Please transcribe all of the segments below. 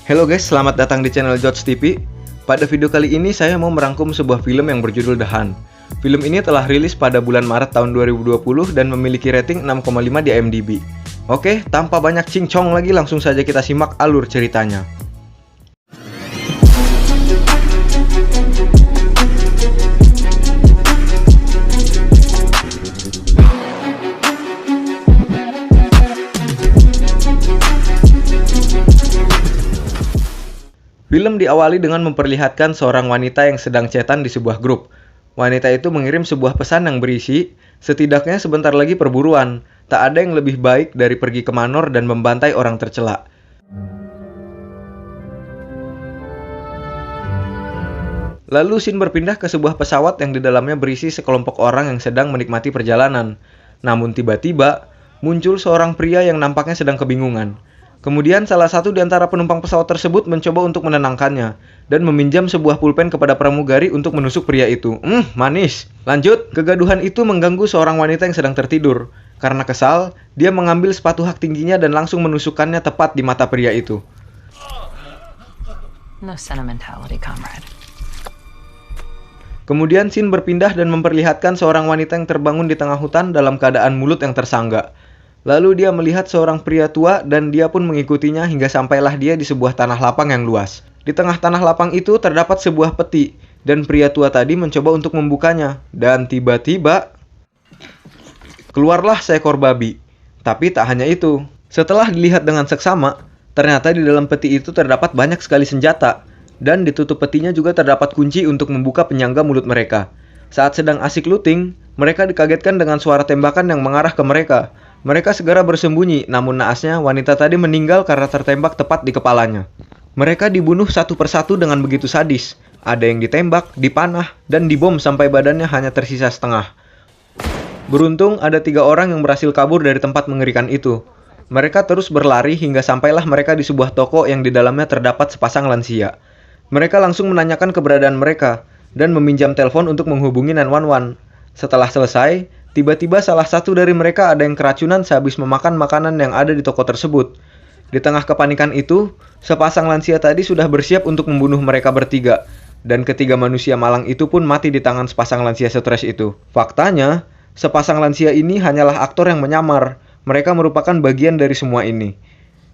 Halo guys, selamat datang di channel George TV. Pada video kali ini saya mau merangkum sebuah film yang berjudul The Hunt. Film ini telah rilis pada bulan Maret tahun 2020 dan memiliki rating 6,5 di IMDb. Oke, tanpa banyak cincong lagi langsung saja kita simak alur ceritanya. Film diawali dengan memperlihatkan seorang wanita yang sedang chatan di sebuah grup. Wanita itu mengirim sebuah pesan yang berisi, setidaknya sebentar lagi perburuan, tak ada yang lebih baik dari pergi ke Manor dan membantai orang tercela. Lalu scene berpindah ke sebuah pesawat yang di dalamnya berisi sekelompok orang yang sedang menikmati perjalanan. Namun tiba-tiba, muncul seorang pria yang nampaknya sedang kebingungan. Kemudian salah satu di antara penumpang pesawat tersebut mencoba untuk menenangkannya dan meminjam sebuah pulpen kepada pramugari untuk menusuk pria itu. Manis. Lanjut, kegaduhan itu mengganggu seorang wanita yang sedang tertidur. Karena kesal, dia mengambil sepatu hak tingginya dan langsung menusukkannya tepat di mata pria itu. No sentimentality, comrade. Kemudian scene berpindah dan memperlihatkan seorang wanita yang terbangun di tengah hutan dalam keadaan mulut yang tersangga. Lalu dia melihat seorang pria tua dan dia pun mengikutinya hingga sampailah dia di sebuah tanah lapang yang luas. Di tengah tanah lapang itu terdapat sebuah peti dan pria tua tadi mencoba untuk membukanya. Dan tiba-tiba keluarlah seekor babi. Tapi tak hanya itu. Setelah dilihat dengan seksama, ternyata di dalam peti itu terdapat banyak sekali senjata. Dan di tutup petinya juga terdapat kunci untuk membuka penyangga mulut mereka. Saat sedang asik looting, mereka dikagetkan dengan suara tembakan yang mengarah ke mereka. Mereka segera bersembunyi, namun naasnya wanita tadi meninggal karena tertembak tepat di kepalanya. Mereka dibunuh satu persatu dengan begitu sadis. Ada yang ditembak, dipanah, dan dibom sampai badannya hanya tersisa setengah. Beruntung ada 3 orang yang berhasil kabur dari tempat mengerikan itu. Mereka terus berlari hingga sampailah mereka di sebuah toko yang di dalamnya terdapat sepasang lansia. Mereka langsung menanyakan keberadaan mereka dan meminjam telepon untuk menghubungi 911. Setelah selesai, tiba-tiba salah satu dari mereka ada yang keracunan sehabis memakan makanan yang ada di toko tersebut. Di tengah kepanikan itu, sepasang lansia tadi sudah bersiap untuk membunuh mereka bertiga. Dan ketiga manusia malang itu pun mati di tangan sepasang lansia stres itu. Faktanya, sepasang lansia ini hanyalah aktor yang menyamar. Mereka merupakan bagian dari semua ini.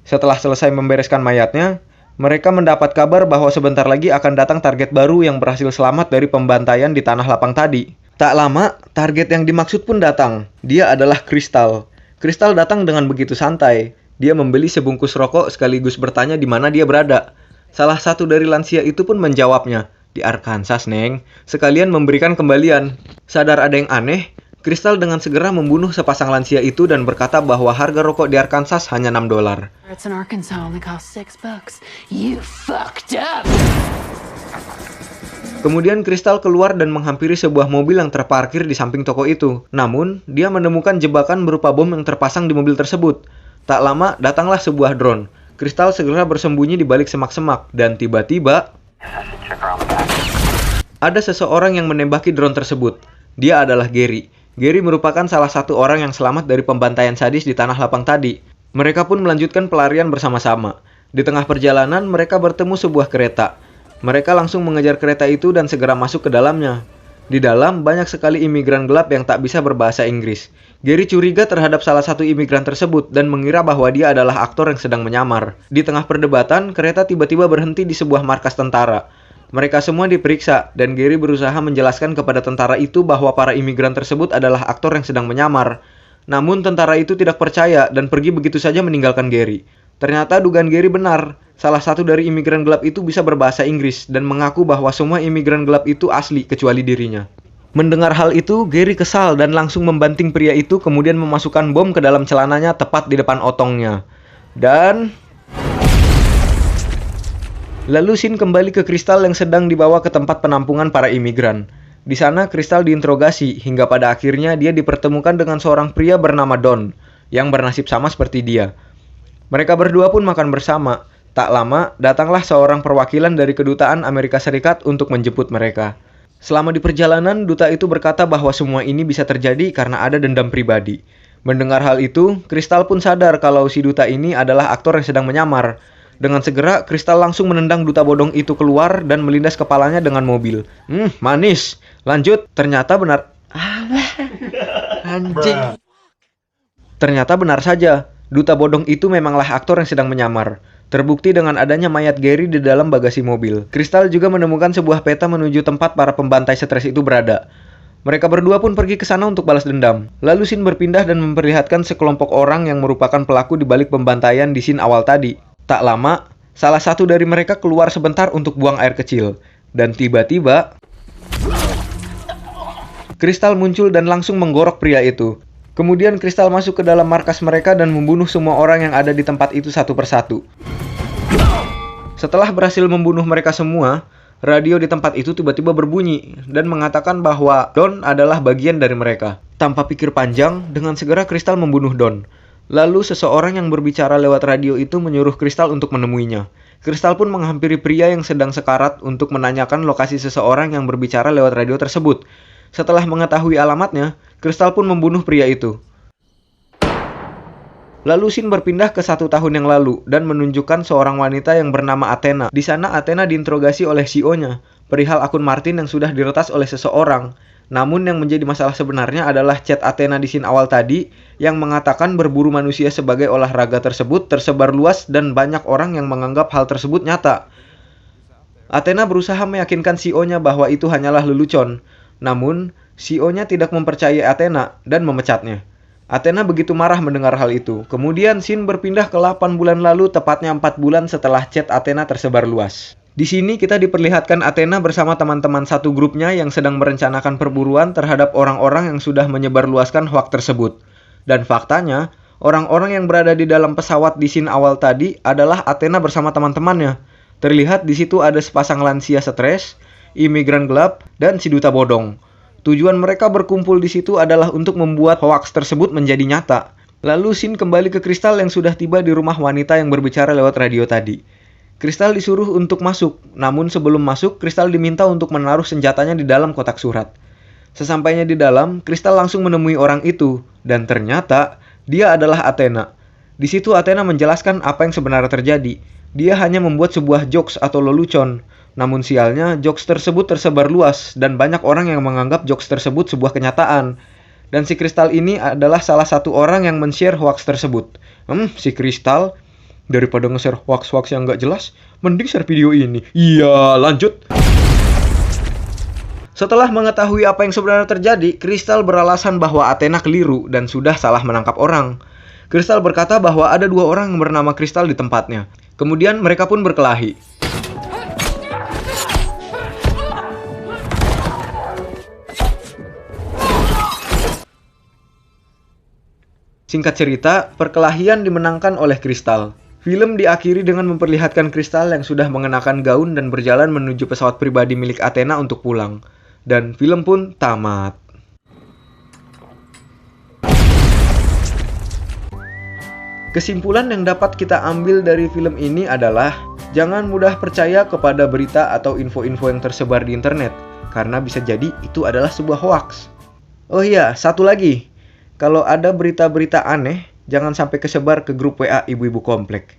Setelah selesai membereskan mayatnya, mereka mendapat kabar bahwa sebentar lagi akan datang target baru yang berhasil selamat dari pembantaian di tanah lapang tadi. Tak lama, target yang dimaksud pun datang. Dia adalah Crystal. Crystal datang dengan begitu santai. Dia membeli sebungkus rokok sekaligus bertanya di mana dia berada. Salah satu dari lansia itu pun menjawabnya, "Di Arkansas, Neng." Sekalian memberikan kembalian. Sadar ada yang aneh, Crystal dengan segera membunuh sepasang lansia itu dan berkata bahwa harga rokok di Arkansas hanya $6. It's in Arkansas only cost $6. You fucked up. Kemudian Crystal keluar dan menghampiri sebuah mobil yang terparkir di samping toko itu. Namun, dia menemukan jebakan berupa bom yang terpasang di mobil tersebut. Tak lama, datanglah sebuah drone. Crystal segera bersembunyi di balik semak-semak, dan tiba-tiba ada seseorang yang menembaki drone tersebut. Dia adalah Gary. Gary merupakan salah satu orang yang selamat dari pembantaian sadis di tanah lapang tadi. Mereka pun melanjutkan pelarian bersama-sama. Di tengah perjalanan, mereka bertemu sebuah kereta. Mereka langsung mengejar kereta itu dan segera masuk ke dalamnya. Di dalam, banyak sekali imigran gelap yang tak bisa berbahasa Inggris. Gary curiga terhadap salah satu imigran tersebut dan mengira bahwa dia adalah aktor yang sedang menyamar. Di tengah perdebatan, kereta tiba-tiba berhenti di sebuah markas tentara. Mereka semua diperiksa, dan Gary berusaha menjelaskan kepada tentara itu bahwa para imigran tersebut adalah aktor yang sedang menyamar. Namun tentara itu tidak percaya dan pergi begitu saja meninggalkan Gary. Ternyata dugaan Gary benar. Salah satu dari imigran gelap itu bisa berbahasa Inggris dan mengaku bahwa semua imigran gelap itu asli kecuali dirinya. Mendengar hal itu, Gary kesal dan langsung membanting pria itu kemudian memasukkan bom ke dalam celananya tepat di depan otongnya. Dan lalu scene kembali ke Crystal yang sedang dibawa ke tempat penampungan para imigran. Di sana Crystal diinterogasi hingga pada akhirnya dia dipertemukan dengan seorang pria bernama Don yang bernasib sama seperti dia. Mereka berdua pun makan bersama. Tak lama, datanglah seorang perwakilan dari kedutaan Amerika Serikat untuk menjemput mereka. Selama di perjalanan, duta itu berkata bahwa semua ini bisa terjadi karena ada dendam pribadi. Mendengar hal itu, Crystal pun sadar kalau si duta ini adalah aktor yang sedang menyamar. Dengan segera, Kristal langsung menendang duta bodong itu keluar dan melindas kepalanya dengan mobil. Manis. Lanjut, ternyata benar... Anjing. Ternyata benar saja, duta bodong itu memanglah aktor yang sedang menyamar. Terbukti dengan adanya mayat Gary di dalam bagasi mobil. Kristal juga menemukan sebuah peta menuju tempat para pembantai stres itu berada. Mereka berdua pun pergi ke sana untuk balas dendam. Lalu scene berpindah dan memperlihatkan sekelompok orang yang merupakan pelaku di balik pembantaian di scene awal tadi. Tak lama, salah satu dari mereka keluar sebentar untuk buang air kecil. Dan tiba-tiba, Kristal muncul dan langsung menggorok pria itu. Kemudian Kristal masuk ke dalam markas mereka dan membunuh semua orang yang ada di tempat itu satu persatu. Setelah berhasil membunuh mereka semua, radio di tempat itu tiba-tiba berbunyi dan mengatakan bahwa Don adalah bagian dari mereka. Tanpa pikir panjang, dengan segera Kristal membunuh Don. Lalu seseorang yang berbicara lewat radio itu menyuruh Kristal untuk menemuinya. Kristal pun menghampiri pria yang sedang sekarat untuk menanyakan lokasi seseorang yang berbicara lewat radio tersebut. Setelah mengetahui alamatnya, Kristal pun membunuh pria itu. Lalu scene berpindah ke 1 tahun yang lalu dan menunjukkan seorang wanita yang bernama Athena. Di sana Athena diinterogasi oleh CEO-nya, perihal akun Martin yang sudah diretas oleh seseorang. Namun yang menjadi masalah sebenarnya adalah chat Athena di scene awal tadi yang mengatakan berburu manusia sebagai olahraga tersebut tersebar luas dan banyak orang yang menganggap hal tersebut nyata. Athena berusaha meyakinkan CEO-nya bahwa itu hanyalah lelucon. Namun, CEO-nya tidak mempercayai Athena dan memecatnya. Athena begitu marah mendengar hal itu. Kemudian scene berpindah ke 8 bulan lalu, tepatnya 4 bulan setelah chat Athena tersebar luas. Di sini kita diperlihatkan Athena bersama teman-teman satu grupnya yang sedang merencanakan perburuan terhadap orang-orang yang sudah menyebarluaskan hoaks tersebut. Dan faktanya, orang-orang yang berada di dalam pesawat di scene awal tadi adalah Athena bersama teman-temannya. Terlihat di situ ada sepasang lansia stres, imigran gelap, dan si duta bodong. Tujuan mereka berkumpul di situ adalah untuk membuat hoaks tersebut menjadi nyata. Lalu scene kembali ke Kristal yang sudah tiba di rumah wanita yang berbicara lewat radio tadi. Kristal disuruh untuk masuk, namun sebelum masuk, Kristal diminta untuk menaruh senjatanya di dalam kotak surat. Sesampainya di dalam, Kristal langsung menemui orang itu, dan ternyata dia adalah Athena. Di situ Athena menjelaskan apa yang sebenarnya terjadi. Dia hanya membuat sebuah jokes atau lelucon. Namun sialnya, jokes tersebut tersebar luas, dan banyak orang yang menganggap jokes tersebut sebuah kenyataan. Dan si Kristal ini adalah salah satu orang yang men-share hoaks tersebut. Si Kristal, daripada nge-share hoaks-hoaks yang gak jelas, mending share video ini. Iya, lanjut. Setelah mengetahui apa yang sebenarnya terjadi, Kristal beralasan bahwa Athena keliru dan sudah salah menangkap orang. Kristal berkata bahwa ada 2 orang yang bernama Kristal di tempatnya. Kemudian mereka pun berkelahi. Singkat cerita, perkelahian dimenangkan oleh Kristal. Film diakhiri dengan memperlihatkan Kristal yang sudah mengenakan gaun dan berjalan menuju pesawat pribadi milik Athena untuk pulang. Dan film pun tamat. Kesimpulan yang dapat kita ambil dari film ini adalah jangan mudah percaya kepada berita atau info-info yang tersebar di internet, karena bisa jadi itu adalah sebuah hoaks. Oh iya, satu lagi. Kalau ada berita-berita aneh, jangan sampai kesebar ke grup WA ibu-ibu komplek.